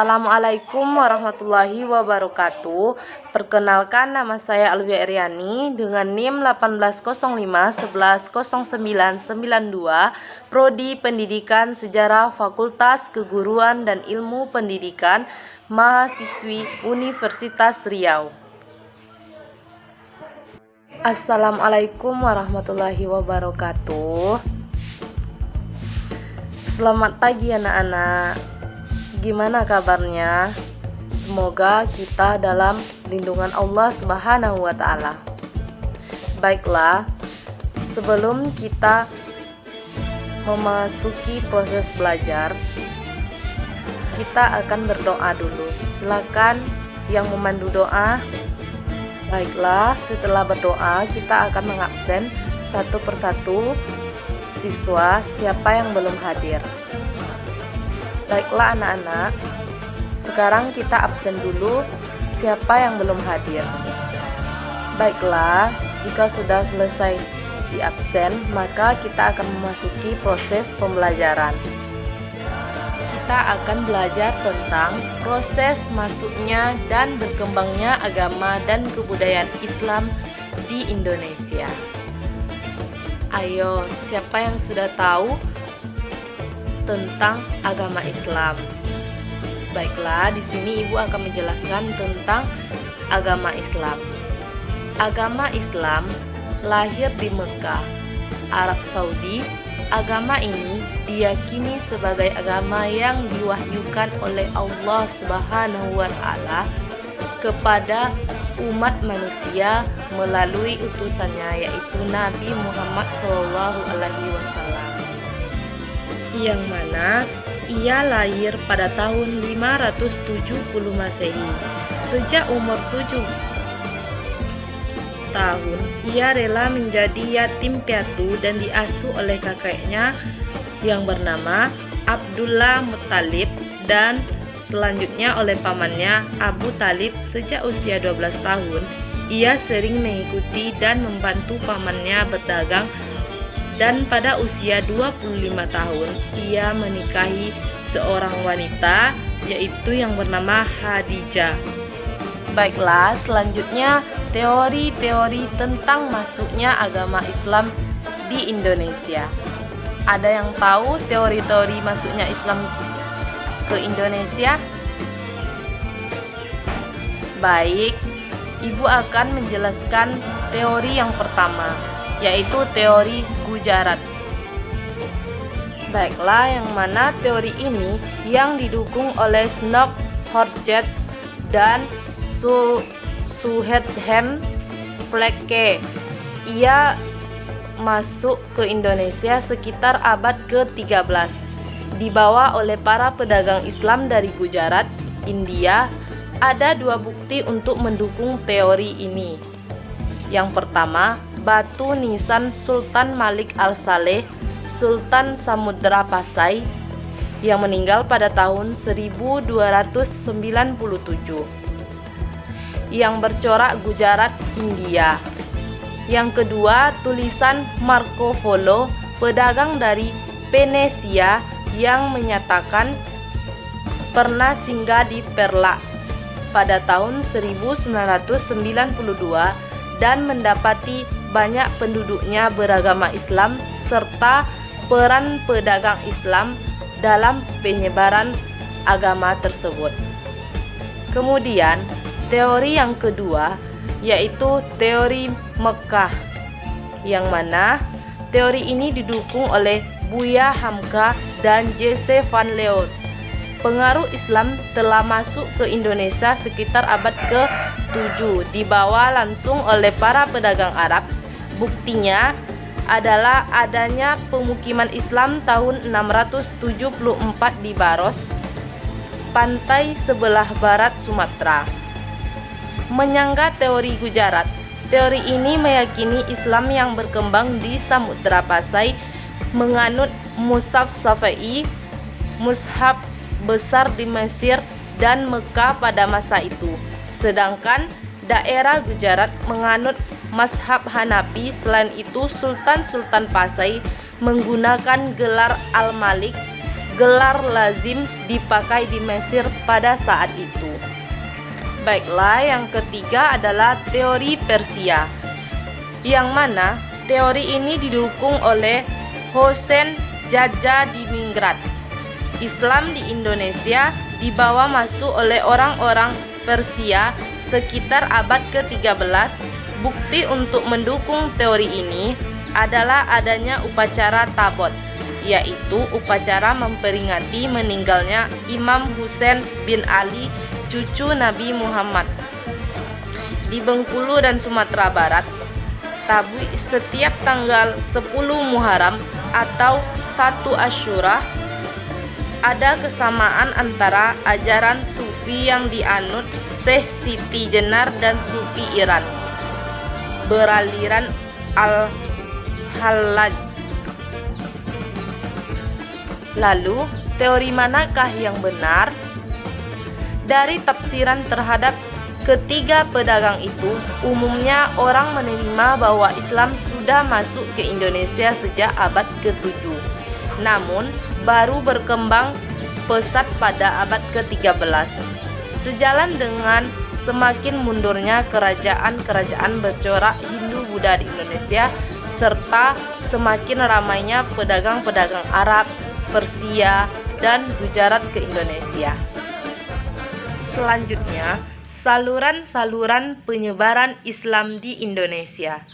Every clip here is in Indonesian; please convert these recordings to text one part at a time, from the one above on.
Assalamualaikum warahmatullahi wabarakatuh. Perkenalkan, nama saya Alvia Eriani dengan NIM 1805110992, Prodi Pendidikan Sejarah Fakultas Keguruan dan Ilmu Pendidikan, mahasiswi Universitas Riau. Assalamualaikum warahmatullahi wabarakatuh. Selamat pagi anak-anak. Gimana kabarnya? Semoga kita dalam lindungan Allah Subhanahu wa Ta'ala. Baiklah, sebelum kita memasuki proses belajar, kita akan berdoa dulu. Silakan yang memandu doa. Baiklah, setelah berdoa, kita akan mengabsen satu persatu siswa siapa yang belum hadir. Baiklah anak-anak, sekarang kita absen dulu siapa yang belum hadir. Baiklah, jika sudah selesai di absen, maka kita akan memasuki proses pembelajaran. Kita akan belajar tentang proses masuknya dan berkembangnya agama dan kebudayaan Islam di Indonesia. Ayo, siapa yang sudah tahu tentang agama Islam? Baiklah, di sini Ibu akan menjelaskan tentang agama Islam. Agama Islam lahir di Mekah, Arab Saudi. Agama ini diyakini sebagai agama yang diwahyukan oleh Allah Subhanahu wa Ta'ala kepada umat manusia melalui utusannya, yaitu Nabi Muhammad SAW, yang mana ia lahir pada tahun 570 Masehi. Sejak umur 7 tahun, ia rela menjadi yatim piatu dan diasuh oleh kakeknya yang bernama Abdullah Muttalib dan selanjutnya oleh pamannya Abu Talib. Sejak usia 12 tahun, ia sering mengikuti dan membantu pamannya berdagang, dan pada usia 25 tahun ia menikahi seorang wanita, yaitu yang bernama Khadijah. Baiklah, selanjutnya teori-teori tentang masuknya agama Islam di Indonesia. Ada yang tahu teori-teori masuknya Islam ke Indonesia? Baik, Ibu akan menjelaskan teori yang pertama, yaitu teori Gujarat. Baiklah, yang mana teori ini yang didukung oleh Snow Horjet dan Suhedhem Fleke. Ia masuk ke Indonesia sekitar abad ke-13, dibawa oleh para pedagang Islam dari Gujarat, India. Ada dua bukti untuk mendukung teori ini. Yang pertama, batu nisan Sultan Malik Al-Saleh, Sultan Samudra Pasai, yang meninggal pada tahun 1297, yang bercorak Gujarat, India. Yang kedua, tulisan Marco Polo, pedagang dari Venesia, yang menyatakan pernah singgah di Perla pada tahun 1992 dan mendapati banyak penduduknya beragama Islam serta peran pedagang Islam dalam penyebaran agama tersebut. Kemudian, teori yang kedua yaitu teori Mekah, yang mana teori ini didukung oleh Buya Hamka dan Jesse Van Leeuwen. Pengaruh Islam telah masuk ke Indonesia sekitar abad ke-7, dibawa langsung oleh para pedagang Arab. Buktinya adalah adanya pemukiman Islam tahun 674 di Baros, pantai sebelah barat Sumatera. Menyangga teori Gujarat, teori ini meyakini Islam yang berkembang di Samudra Pasai menganut mushaf Syafi'i, mushaf besar di Mesir dan Mekah pada masa itu. Sedangkan daerah Gujarat menganut mazhab Hanafi. Selain itu, Sultan-Sultan Pasai menggunakan gelar Al-Malik, gelar lazim dipakai di Mesir pada saat itu. Baiklah, yang ketiga adalah teori Persia, yang mana teori ini didukung oleh Hossein Jajadiningrat. Islam di Indonesia dibawa masuk oleh orang-orang Persia sekitar abad ke-13. Bukti untuk mendukung teori ini adalah adanya upacara Tabot, yaitu upacara memperingati meninggalnya Imam Husain bin Ali, cucu Nabi Muhammad. Di Bengkulu dan Sumatera Barat, Tabu setiap tanggal 10 Muharram atau 1 Asyura, ada kesamaan antara ajaran Sufi yang dianut Syekh Siti Jenar dan Sufi Iran beraliran Al-Hallaj. Lalu, teori manakah yang benar? Dari tafsiran terhadap ketiga pedagang itu, umumnya orang menerima bahwa Islam sudah masuk ke Indonesia sejak abad ke-7. Namun, baru berkembang pesat pada abad ke-13. Sejalan dengan semakin mundurnya kerajaan-kerajaan bercorak Hindu-Buddha di Indonesia, serta semakin ramainya pedagang-pedagang Arab, Persia, dan Gujarat ke Indonesia. Selanjutnya, saluran-saluran penyebaran Islam di Indonesia,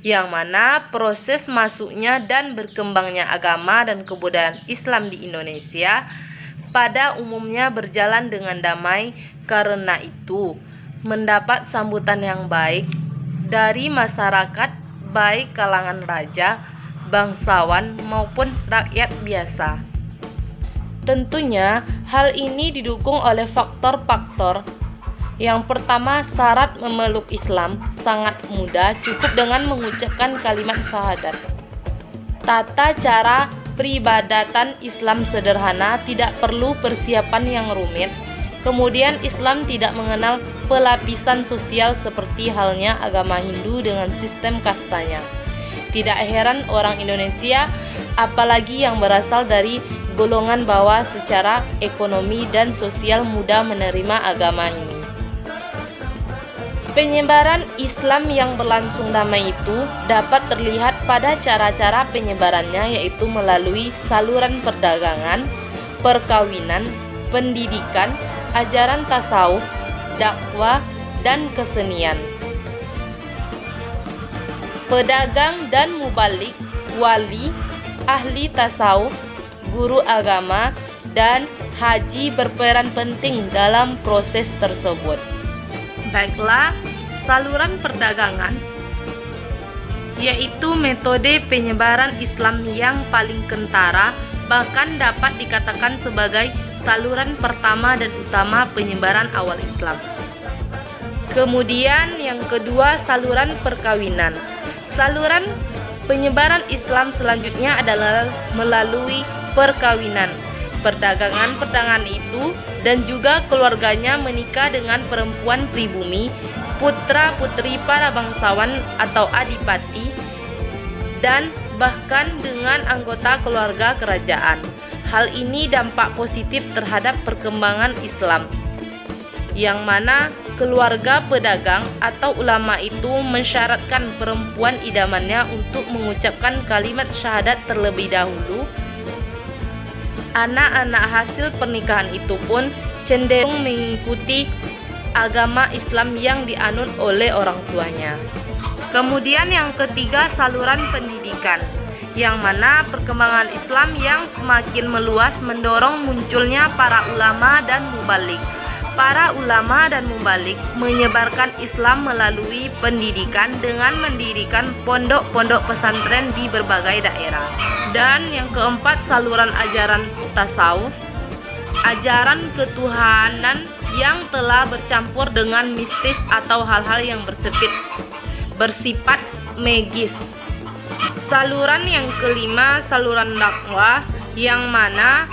yang mana proses masuknya dan berkembangnya agama dan kebudayaan Islam di Indonesia pada umumnya berjalan dengan damai. Karena itu, mendapat sambutan yang baik dari masyarakat, baik kalangan raja, bangsawan, maupun rakyat biasa. Tentunya, hal ini didukung oleh faktor-faktor. Yang pertama, syarat memeluk Islam sangat mudah, cukup dengan mengucapkan kalimat syahadat. Tata cara peribadatan Islam sederhana, tidak perlu persiapan yang rumit. Kemudian, Islam tidak mengenal pelapisan sosial seperti halnya agama Hindu dengan sistem kastanya. Tidak heran orang Indonesia, apalagi yang berasal dari golongan bawah secara ekonomi dan sosial, mudah menerima agama ini. Penyebaran Islam yang berlangsung damai itu dapat terlihat pada cara-cara penyebarannya, yaitu melalui saluran perdagangan, perkawinan, pendidikan, ajaran tasawuf, dakwah, dan kesenian. Pedagang dan mubalik, wali, ahli tasawuf, guru agama, dan haji berperan penting dalam proses tersebut. Baiklah, saluran perdagangan yaitu metode penyebaran Islam yang paling kentara, bahkan dapat dikatakan sebagai saluran pertama dan utama penyebaran awal Islam. Kemudian yang kedua, saluran perkawinan. Saluran penyebaran Islam selanjutnya adalah melalui perkawinan. Perdagangan itu dan juga keluarganya menikah dengan perempuan pribumi, putra-putri para bangsawan atau adipati, dan bahkan dengan anggota keluarga kerajaan. Hal ini dampak positif terhadap perkembangan Islam, yang mana keluarga pedagang atau ulama itu mensyaratkan perempuan idamannya untuk mengucapkan kalimat syahadat terlebih dahulu. Anak-anak hasil pernikahan itu pun cenderung mengikuti agama Islam yang dianut oleh orang tuanya. Kemudian yang ketiga, saluran pendidikan, yang mana perkembangan Islam yang semakin meluas mendorong munculnya para ulama dan mubalik. Para ulama dan mubalik menyebarkan Islam melalui pendidikan dengan mendirikan pondok-pondok pesantren di berbagai daerah. Dan yang keempat, saluran ajaran tasawuf, ajaran ketuhanan yang telah bercampur dengan mistis atau hal-hal yang bersifat magis. Saluran yang kelima, saluran dakwah, yang mana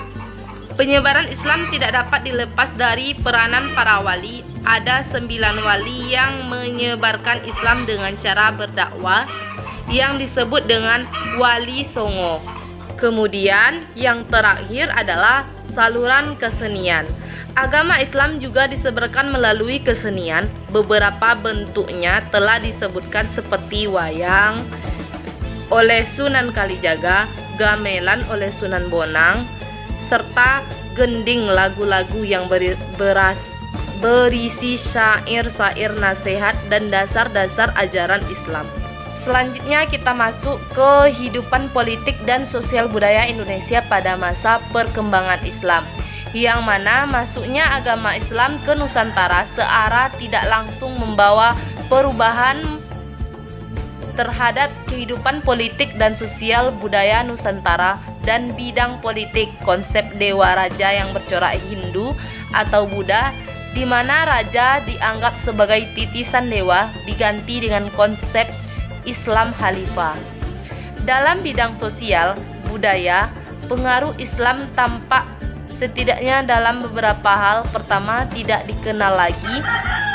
penyebaran Islam tidak dapat dilepas dari peranan para wali. Ada 9 wali yang menyebarkan Islam dengan cara berdakwah, yang disebut dengan wali songo. Kemudian yang terakhir adalah saluran kesenian. Agama Islam juga disebarkan melalui kesenian. Beberapa bentuknya telah disebutkan seperti wayang oleh Sunan Kalijaga, gamelan oleh Sunan Bonang, serta gending lagu-lagu yang berisi syair-syair nasihat dan dasar-dasar ajaran Islam. Selanjutnya kita masuk ke kehidupan politik dan sosial budaya Indonesia pada masa perkembangan Islam, yang mana masuknya agama Islam ke Nusantara secara tidak langsung membawa perubahan terhadap kehidupan politik dan sosial budaya Nusantara dan bidang politik. Konsep dewa raja yang bercorak Hindu atau Buddha, di mana raja dianggap sebagai titisan dewa, diganti dengan konsep Islam Khalifah. Dalam bidang sosial budaya, pengaruh Islam tampak setidaknya dalam beberapa hal. Pertama, tidak dikenal lagi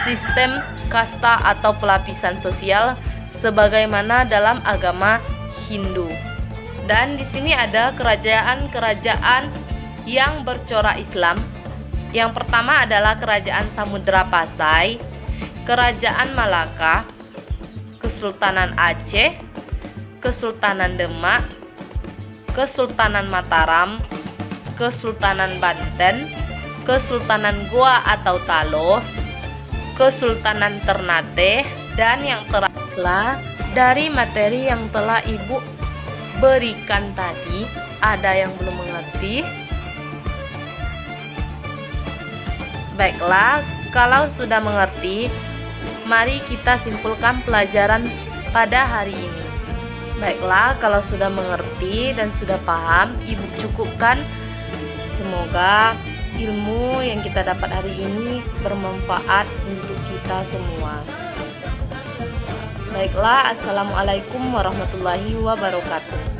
sistem kasta atau pelapisan sosial sebagaimana dalam agama Hindu. Dan di sini ada kerajaan-kerajaan yang bercorak Islam. Yang pertama adalah Kerajaan Samudra Pasai, Kerajaan Malaka, Kesultanan Aceh, Kesultanan Demak, Kesultanan Mataram, Kesultanan Banten, Kesultanan Goa atau Taloh, Kesultanan Ternate, dan yang terakhir dari materi yang telah Ibu berikan tadi, ada yang belum mengerti? Baiklah, kalau sudah mengerti, mari kita simpulkan pelajaran pada hari ini. Baiklah, kalau sudah mengerti dan sudah paham, Ibu cukupkan. Semoga ilmu yang kita dapat hari ini bermanfaat untuk kita semua. Baiklah, assalamualaikum warahmatullahi wabarakatuh.